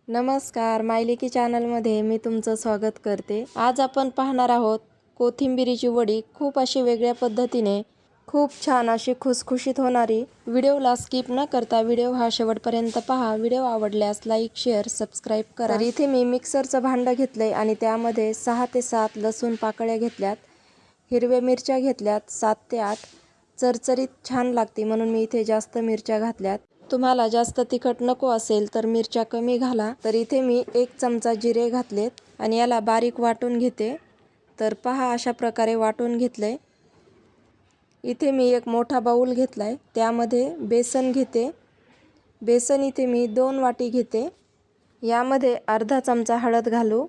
नमस्कार, मायलेकी चॅनलमध्ये मी तुमचं स्वागत करते। आज आपण पाहणार आहोत कोथिंबिरीची वडी। खूप अशी वेगळ्या पद्धतीने खूप छान अशी खुसखुशीत होणारी। व्हिडिओला स्किप न करता व्हिडिओ हा शेवटपर्यंत पहा। व्हिडिओ आवडल्यास लाईक, शेअर, सबस्क्राइब करा। तर इथे मी मिक्सरचं भांडं घेतलंय आणि त्यामध्ये 6 ते 7 लसूण पाकळ्या घेतल्यात, हिरव्या मिरच्या घेतल्यात 7 ते 8। चरचरीत छान लागते म्हणून मी इथे जास्त मिरच्या घातल्यात। तुम्हाला जास्त तिखट नको असेल तर मिरच्या कमी घाला। तर इथे मी 1 चमचा जिरे घातलेत आणि याला बारीक वाटून घेते। तर पहा अशा प्रकारे वाटून घेतले। इथे मी एक मोठा बाउल घेतलाय, त्यामध्ये बेसन घेते। बेसन इथे मी 2 वाटी घेते। यामध्ये अर्धा चमचा हळद घालू।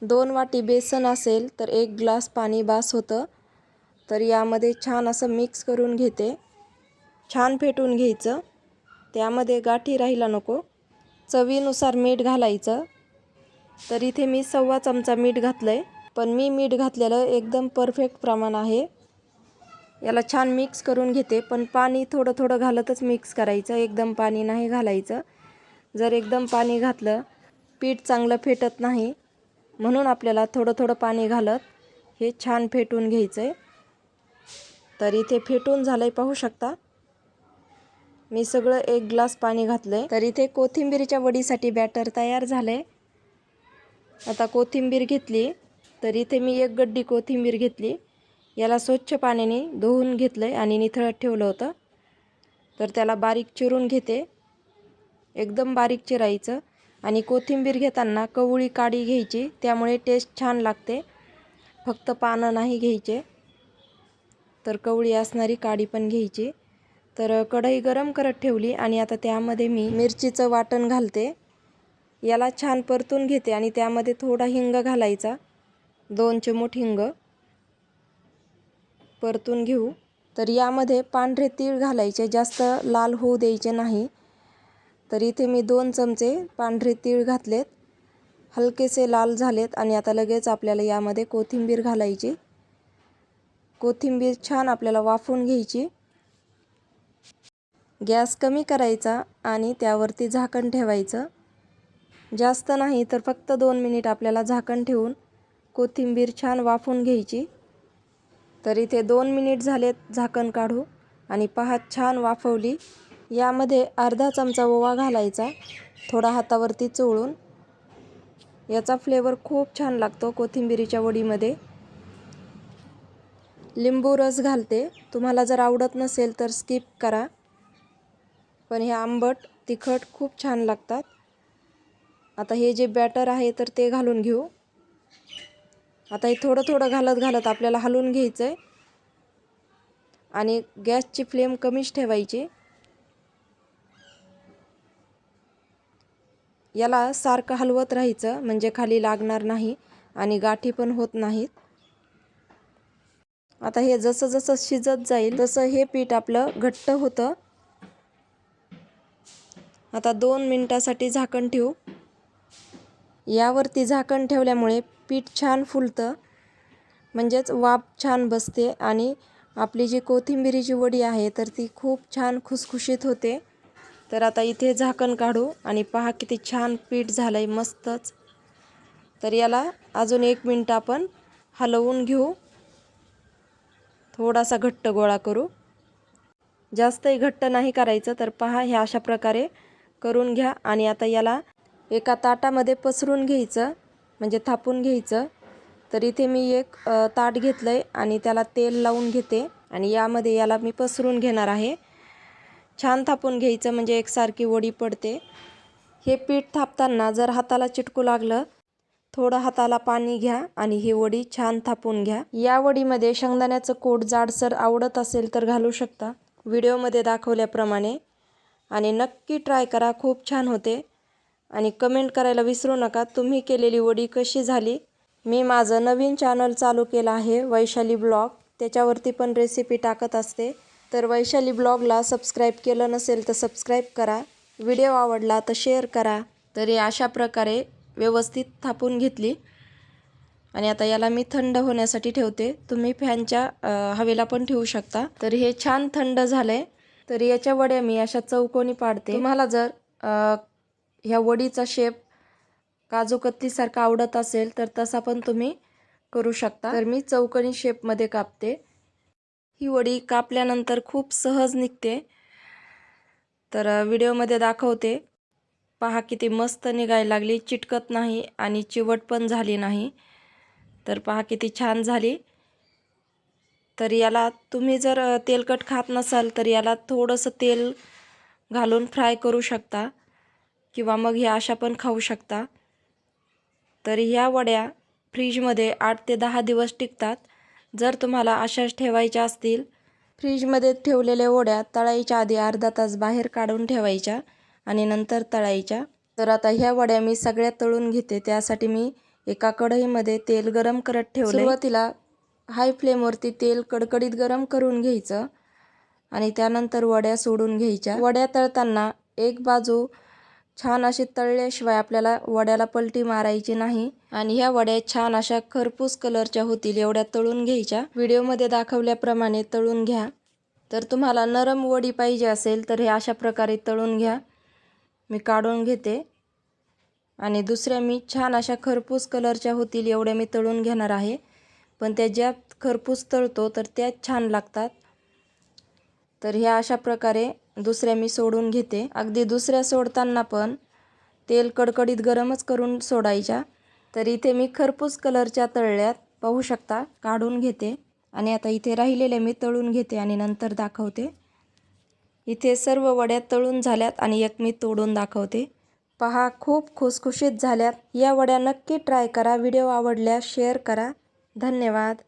2 वाटी बेसन असेल तर 1 ग्लास पाणी बास होतं। तर यामध्ये छान असं मिक्स करून घेते। छान फेटून घ्यायचं, त्यामध्ये गाठी राहायला नको। चवीनुसार मीठ घालायचं। तर इथे मी 1/2 चमचा मीठ घातलंय, पण मी मीठ घातलेलं एकदम परफेक्ट प्रमाण आहे। याला छान मिक्स करून घेते, पण पाणी थोडं थोडं घालतच मिक्स करायचं, एकदम पाणी नाही घालायचं। जर एकदम पाणी घातलं पीठ चांगलं फेटत नाही, म्हणून आपल्याला थोडं थोडं पाणी घालत हे छान फेटून घ्यायचंय। तर इथे फेटून झालंय, पाहू शकता। मी सगळं 1 ग्लास पाणी घातलंय। तर इथे कोथिंबीरच्या वडीसाठी बॅटर तयार झालंय। आता कोथिंबीर घेतली, तर इथे मी 1 गड्डी कोथिंबीर घेतली। याला स्वच्छ पाण्याने धुवून घेतलंय आणि निथळत ठेवलं होतं। तर त्याला बारीक चिरून घेते, एकदम बारीक चिरायचं। आणि कोथिंबीर घेताना कवळी काडी घ्यायची, त्यामुळे टेस्ट छान लागते। फक्त पानं नाही घ्यायचे, तर कवळी असणारी काडी पण घ्यायची। तर कढई गरम करत ठेवली आणि आता त्यामध्ये मी मिरचीचं वाटण घालते। याला छान परतून घेते आणि त्यामध्ये थोडा हिंग घालायचा, 2 चिमूट हिंग परतून घेऊ। तर यामध्ये पांढरे तीळ घालायचे, जास्त लाल होऊ द्यायचे नाही। तर इथे मी 2 चमचे पांढरे तीळ घातलेत, हलकेसे लाल झालेत। आणि आता लगेच आपल्याला यामध्ये कोथिंबीर घालायची। कोथिंबीर छान आपल्याला वाफवून घ्यायची। गॅस कमी करायचा आणि त्यावरती झाकण ठेवायचं। जास्त नाही तर फक्त 2 मिनिट आपल्याला झाकण ठेवून कोथिंबीर छान वाफवून घ्यायची। तर इथे 2 मिनिट झालेत, झाकण काढू आणि पहा छान वाफवली। यामध्ये अर्धा चमचा ओवा घालायचा, थोडा हातावरती चोळून। याचा फ्लेवर खूप छान लागतो कोथिंबीरीच्या वडीमध्ये। लिंबू रस घालते, तुम्हाला जर आवडत नसेल तर स्किप करा, पण हे आंबट तिखट खूप छान लागतात। आता हे जे बॅटर आहे तर ते घालून घेऊ। आता हे थोडं थोडं घालत आपल्याला हलवून घ्यायचंय आणि गॅसची फ्लेम कमीच ठेवायची। याला सारखं हलवत राहायचं, म्हणजे खाली लागणार नाही आणि गाठी पण होत नाहीत। आता हे जसं जसं शिजत जाईल तसं हे पीठ आपलं घट्ट होतं। आता 2 मिनिटासाठी झाकण ठेवू। यावरती झाकण ठेवल्यामुळे पीठ छान फुलतं, म्हणजेच वाफ छान बसते आणि आपली जी कोथिंबीरीची वडी आहे तर ती खूप छान खुसखुशीत होते। तर आता इथे झाकण काढू आणि पहा किती छान पीठ झालंय, मस्तच। तर याला अजून 1 मिनिट आपण हलवून घेऊ, थोडासा घट्ट गोळा करू। जास्तही घट्ट नाही करायचं। तर पहा हे अशा प्रकारे करून घ्या आणि आता याला एका ताटामध्ये पसरून घ्यायचं, म्हणजे थापून घ्यायचं। तर इथे मी एक ताट घेतलंय आणि त्याला तेल लावून घेते आणि यामध्ये याला मी पसरून घेणार आहे। छान थापून घ्यायचं, म्हणजे एकसारखी वडी पडते। हे पीठ थापताना जर हाताला चिटकू लागलं, थोडं हाताला पाणी घ्या आणि ही वडी छान थापून घ्या। या वडीमध्ये शेंगदाण्याचं कूट जाडसर आवडत असेल तर घालू शकता, व्हिडिओमध्ये दाखवल्याप्रमाणे। आणि नक्की ट्राय करा, खूप छान होते। आणि कमेंट करायला विसरू नका तुम्ही केलेली वडी कशी झाली। मी माझं नवीन चॅनल चालू केलं आहे, वैशाली ब्लॉग, त्याच्यावरती पण रेसिपी टाकत असते। तर वैशाली ब्लॉगला सबस्क्राईब केलं नसेल तर सबस्क्राईब करा। व्हिडिओ आवडला तर शेअर करा। तर हे अशा प्रकारे व्यवस्थित थापून घेतली आणि आता याला मी थंड होण्यासाठी ठेवते। तुम्ही फॅनच्या हवेला पण ठेवू शकता। तर हे छान थंड झालंय। तर याच्या वड्या मी अशा चौकोनी पाडते। तुम्हाला जर ह्या वडीचा शेप काजू कतलीसारखा आवडत असेल तर तसा पण तुम्ही करू शकता। तर मी चौकोनी शेपमध्ये कापते। ही वडी कापल्यानंतर खूप सहज निघते। तर व्हिडिओमध्ये दाखवते। पहा किती मस्त निघायला लागली, चिटकत नाही आणि चिवट पण झाली नाही। तर पहा किती छान झाली। तर याला तुम्ही जर तेलकट खात नसाल तर याला थोडंसं तेल घालून फ्राय करू शकता किंवा मग ह्या अशा पण खाऊ शकता। तर ह्या वड्या फ्रीजमध्ये 8 ते 10 दिवस टिकतात। जर तुम्हाला अशाच ठेवायच्या असतील, फ्रीजमध्ये ठेवलेल्या वड्या तळायच्या आधी अर्धा तास बाहेर काढून ठेवायच्या आणि नंतर तळायच्या। तर आता ह्या वड्या मी सगळ्या तळून घेते। त्यासाठी मी एका कढईमध्ये तेल गरम करत ठेवले। सुरुवातीला हाय फ्लेमवरती तेल कडकडीत गरम करून घ्यायचं आणि त्यानंतर वड्या सोडून घ्यायच्या। वड्या तळताना एक बाजू छान अशी तळल्याशिवाय आपल्याला वड्याला पलटी मारायची नाही आणि ह्या वड्या छान अशा खरपूस कलरच्या होतील एवढ्या तळून घ्यायच्या। व्हिडिओमध्ये दाखवल्याप्रमाणे तळून घ्या। तर तुम्हाला नरम वडी पाहिजे असेल तर हे अशा प्रकारे तळून घ्या। मी काढून घेते आणि दुसऱ्या मी छान अशा खरपूस कलरच्या होतील एवढ्या मी तळून घेणार आहे। पण त्या ज्या खरपूस तळतो तर त्याच छान लागतात। तर ह्या अशा प्रकारे दुसऱ्या मी सोडून घेते। अगदी दुसऱ्या सोडताना पण तेल कडकडीत गरमच करून सोडायच्या। तर इथे मी खरपूस कलरच्या तळल्यात, पाहू शकता, काढून घेते आणि आता इथे राहिलेल्या मी तळून घेते आणि नंतर दाखवते। इथे सर्व वड्या तळून झाल्यात आणि एक मी तोडून दाखवते। पहा खूप खुसखुशीत झाल्यात। या वड्या नक्की ट्राय करा। व्हिडिओ आवडल्यास शेअर करा। धन्यवाद।